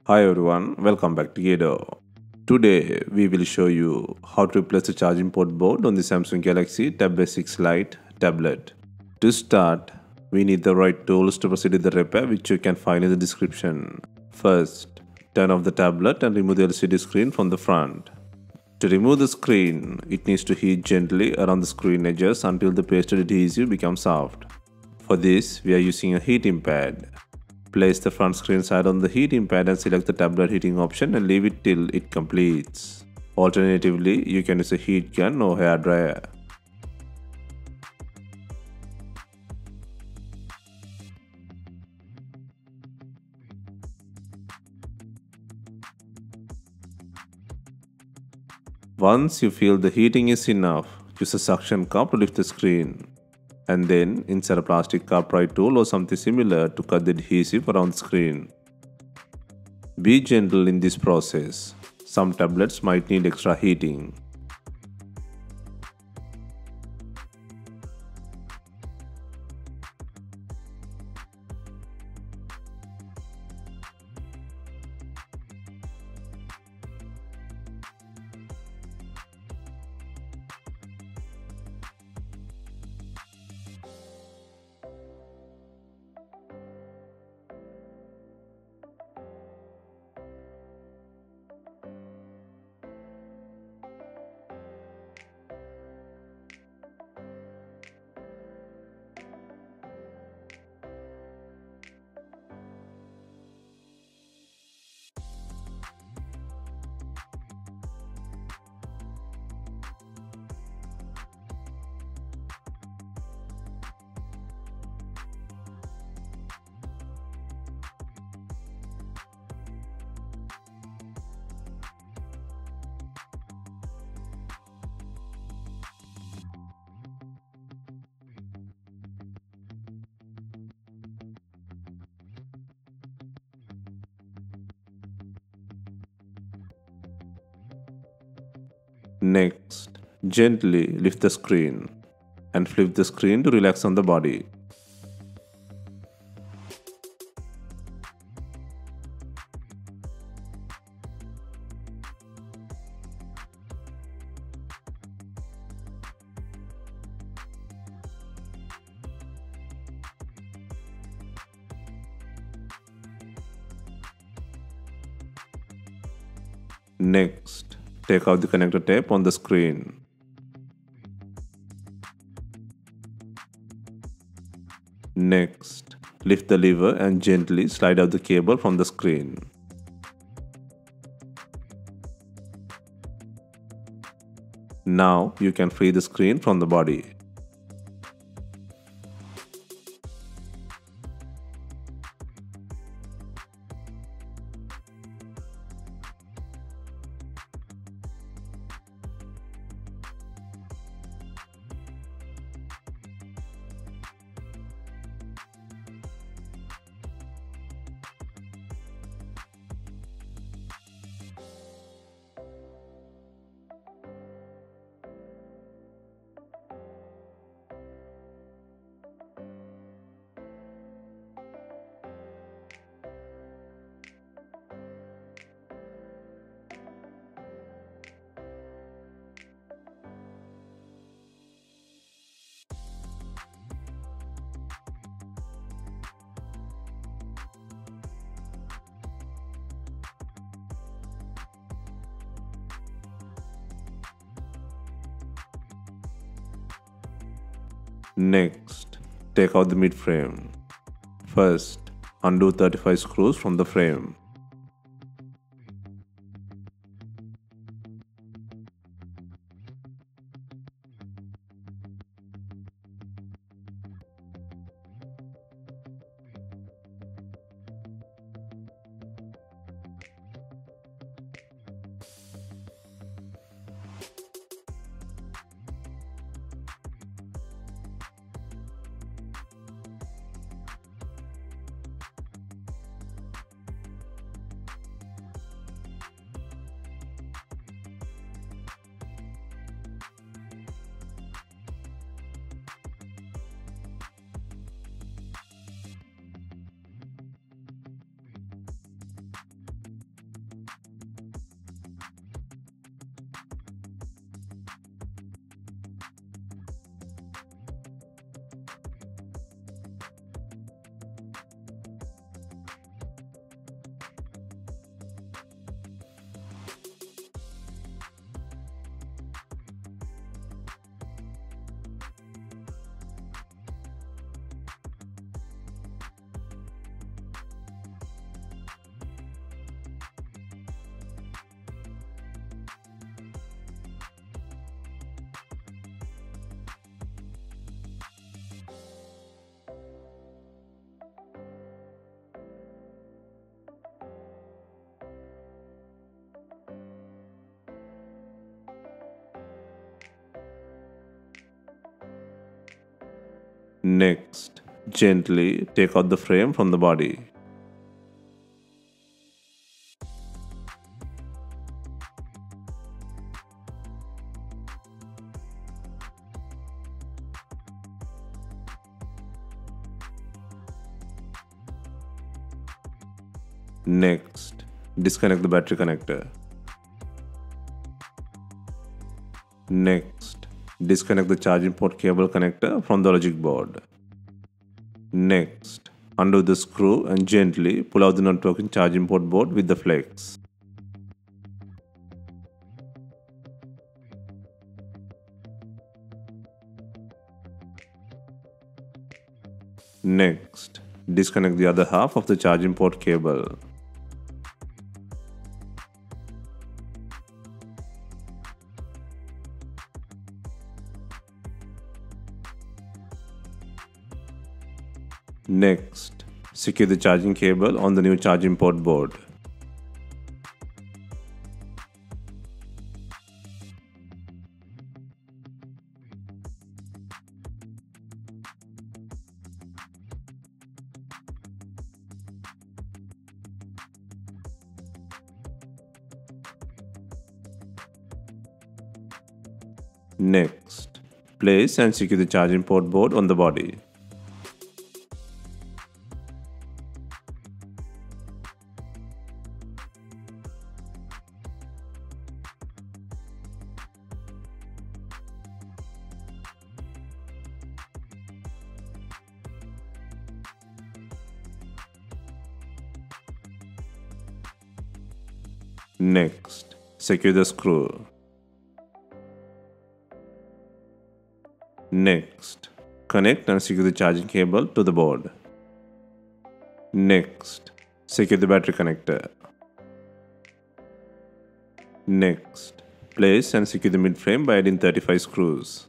Hi everyone, welcome back to DYOR. Today we will show you how to replace the charging port board on the Samsung Galaxy Tab S6 Lite tablet. To start, we need the right tools to proceed with the repair, which you can find in the description. First, turn off the tablet and remove the LCD screen from the front. To remove the screen, it needs to heat gently around the screen edges until the pasted adhesive becomes soft. For this, we are using a heating pad. Place the front screen side on the heating pad and select the tablet heating option and leave it till it completes. Alternatively, you can use a heat gun or hair dryer. Once you feel the heating is enough, use a suction cup to lift the screen. And then insert a plastic cup pry tool or something similar to cut the adhesive around the screen. Be gentle in this process. Some tablets might need extra heating. Next, gently lift the screen and flip the screen to relax on the body. Next, take out the connector tape on the screen. Next, lift the lever and gently slide out the cable from the screen. Now you can free the screen from the body. Next, take out the mid frame. First, undo 35 screws from the frame. Next, gently take out the frame from the body. Next, disconnect the battery connector. Next, disconnect the charging port cable connector from the logic board. Next, undo the screw and gently pull out the non-working charging port board with the flex. Next, disconnect the other half of the charging port cable. Next, secure the charging cable on the new charging port board. Next, place and secure the charging port board on the body. Next, secure the screw. Next, connect and secure the charging cable to the board. Next, secure the battery connector. Next, place and secure the mid-frame by adding 35 screws.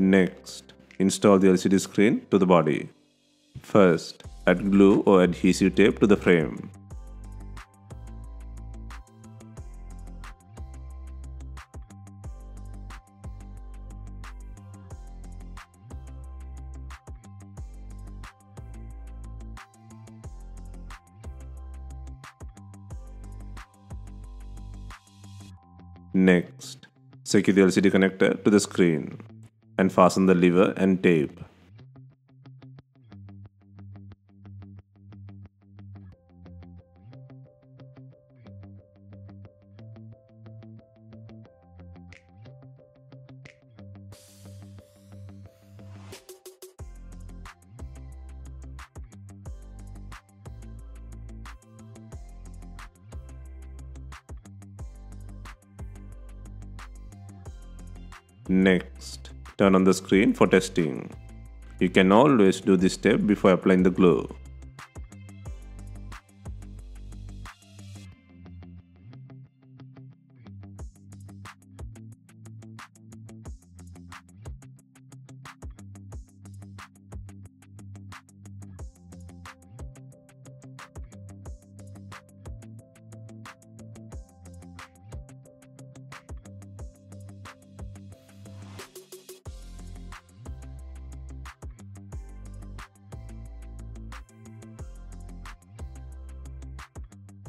Next, install the LCD screen to the body. First, add glue or adhesive tape to the frame. Next, secure the LCD connector to the screen and fasten the lever and tape. Next, turn on the screen for testing. You can always do this step before applying the glue.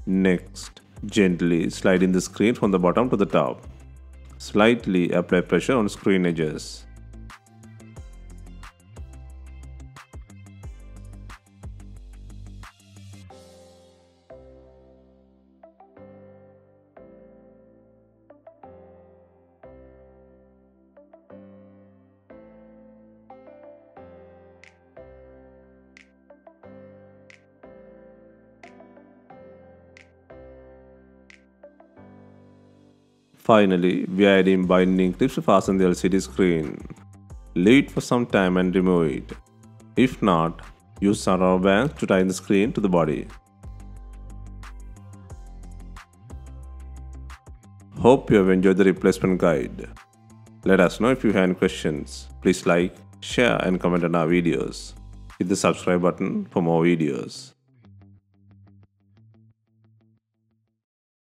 Next, gently slide in the screen from the bottom to the top. Slightly apply pressure on screen edges. Finally, we are adding binding clips to fasten the LCD screen. Leave it for some time and remove it. If not, use some rubber bands to tie the screen to the body. Hope you have enjoyed the replacement guide. Let us know if you have any questions. Please like, share and comment on our videos. Hit the subscribe button for more videos.